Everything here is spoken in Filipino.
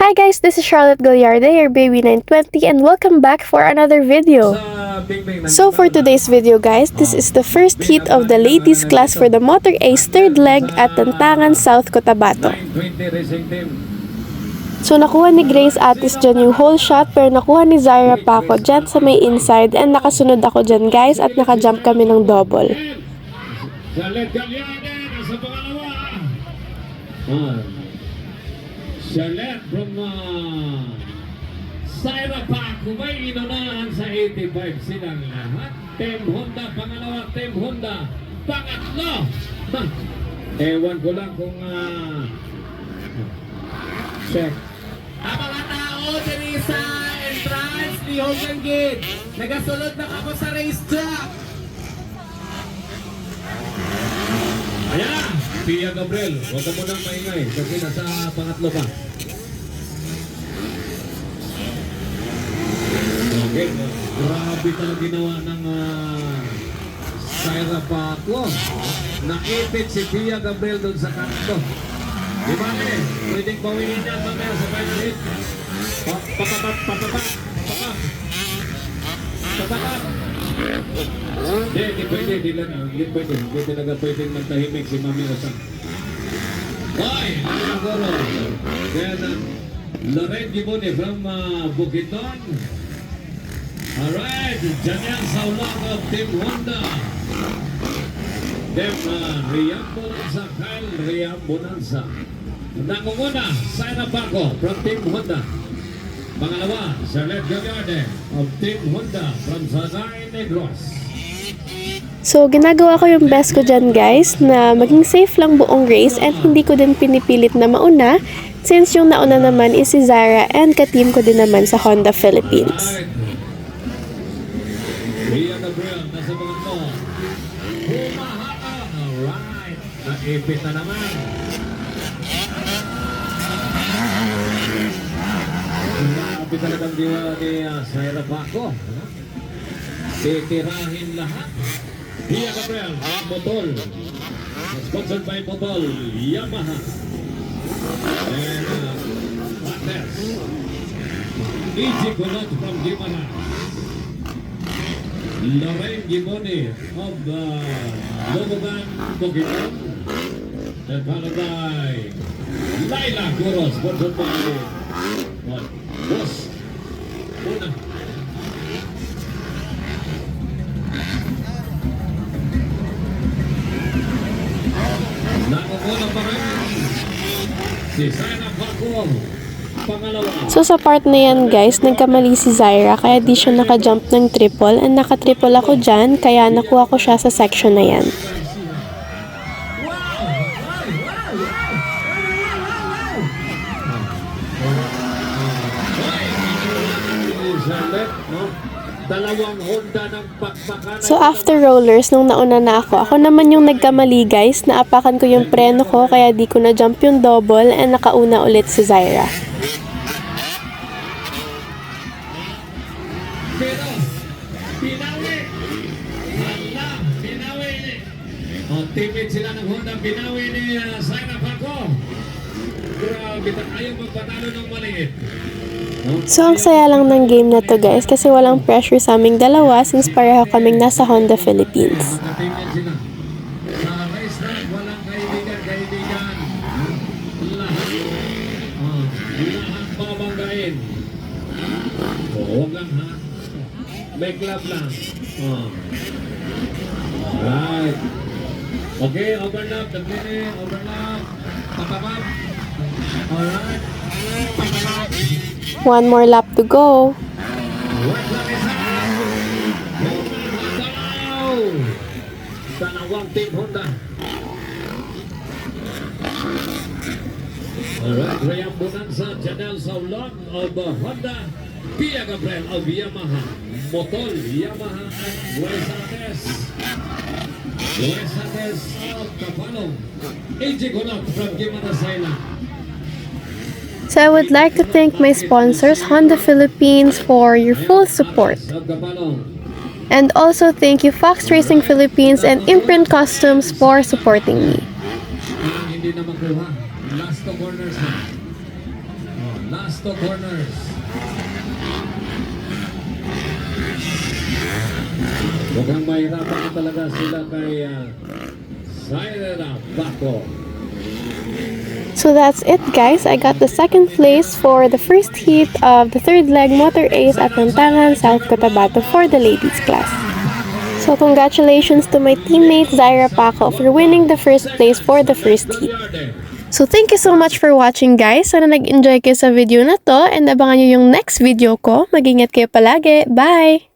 Hi guys, this is Charlotte Gallarde, your baby 920, and welcome back for another video. So for today's video guys, this is the first heat of the ladies class for the Motor Ace third leg at Tantangan, South Cotabato. So nakuha ni Grace Atis dyan yung whole shot, pero nakuha ni Zaira pa ako dyan sa may inside, and nakasunod ako dyan guys at nakajump kami ng double. Charlotte Gallarde nasa pangalawa. Charlotte from Zaira Paco may inunahan sa 85 silang lahat. Team Honda pangalawa, Team Honda pangatlo. Ewan ko lang kung check. Ang mga tao diri sa entrance ni Hogan Gate, nagasulod na ako sa race track. Ayan, Pia Gabriel, huwag ka munang maingay kasi nasa pangatlo pa. Okay, grabe talagang ginawa ng Zaira Paco. Naipit si Pia Gabriel doon sa kanto. Di ba pwedeng bawiin yan mamaya sa final hit. Patapat. Hindi pwede, hindi talaga pwedeng magtahimik si Mami Osang. Hoy, Agoro. Then, Lorraine Gibone from Bukidnon. Alright, Janiel Saulang of Team Honda. Then, Riam Bonanza, Kyle Riam Bonanza. Nangunguna, Zaira Paco from Team Honda. Pangalawa, Charlotte Gallarde of Team Honda from Sagay Negros. So, ginagawa ko yung best ko dyan guys na maging safe lang buong race and hindi ko din pinipilit na mauna since yung nauna naman is si Zaira and ka-team ko din naman sa Honda Philippines. Ria Gabriel, nasa mga mo. Humahaan. Alright. Naipit na naman. Grabe talagang diwa ni Zaira Paco. Titirahin lahat. Ria Gabriel, Motol. Sponsored by Motol, Yamaha. And partners. Easy Golot from Yamaha. Lorraine Gibone of Lobogan, Bukidnon. And followed by Laila Guros, sponsored by Boss. Una. Nakukuna pa rin si Zaira Paco, pangalawa. So sa part na yan guys, nagkamali si Zaira kaya di siya nakajump ng triple and naka-triple ako dyan kaya nakuha ko siya sa section na yan. Dalawang Honda ng pakpakan. So after rollers, nung nauna na ako naman yung nagkamali guys, naapakan ko yung preno ko kaya di ko na jump yung double and nakauna ulit si Zaira. Pero, pinawi. Teammate sila ng Honda, pinawi ni Zaira Paco. Grabe, ayaw magpatalo ng maliit. So ang saya lang ng game na to guys kasi walang pressure sa aming dalawa since pareho kaming nasa Honda Philippines. Teammate sila. Sa race track, walang kaibigan. Lahat babanggain. Huwag lang ha. May club lang. Alright. Okay, overlap. Nagmini, overlap. Patabab. Alright. Patabab. One more lap to go. Dalawang Team Honda. Alright, Riam Bonanza, Janelle Saulang of Honda, Pia Gabriel of Yamaha, Motol, Yamaha, and Luis Ates of Kapalong, AJ Golot from Gimana Saila. So I would like to thank my sponsors, Honda Philippines, for your full support. And also thank you Fox Racing Philippines and Imprint Customs for supporting me. Hindi na makuha. Last two corners na. Last two corners. Mukhang mahirapan na talaga sila kay Zaira Paco. So that's it guys, I got the second place for the first heat of the third leg Motor Ace at Nantangan, South Cotabato for the ladies class. So congratulations to my teammate Zaira Paco for winning the first place for the first heat. So thank you so much for watching guys, sana nag-enjoy kayo sa video na to and abangan nyo yung next video ko. Mag-ingat kayo palagi, bye!